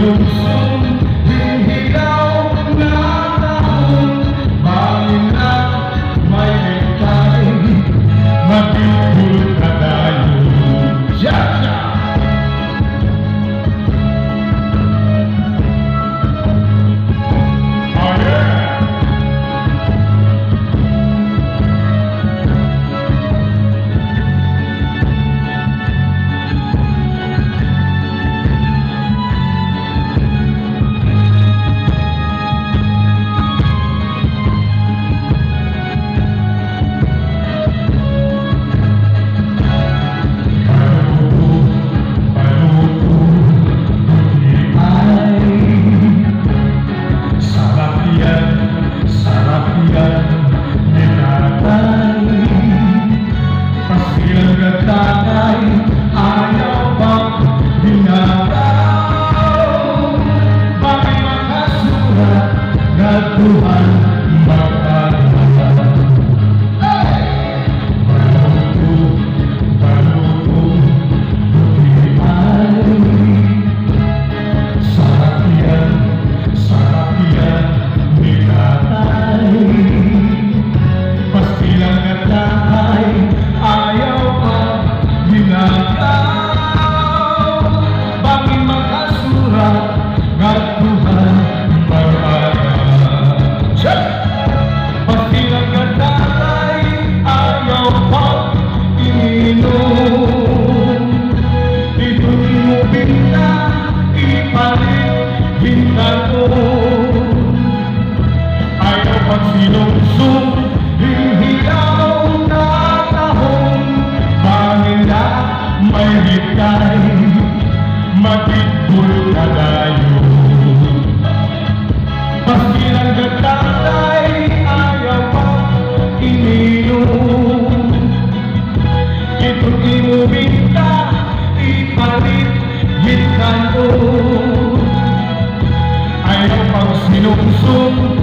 sinumsum ng hilaw na taon, bangin na may nektay, mabibulot na tayo. Jaja! Tuhan magpapalala. Baluto, puti ay sarap yan, ni tatay. Pastilang at tatay, ayaw pa ginagaw. Bakit magkasurat, at Tuhan magpapalala. Pastilang at tatay, ayaw pa ininom. Ito'y mubing na ipalit hintan ko. Ayaw pang sinumsum yung hilaw na tahong, bangin na may hitay, matibul na tayo. Pastilang at tatay, ayaw pa ininom. Ito'y inubing na ipalit hintan ko. Ayaw pang sinumsum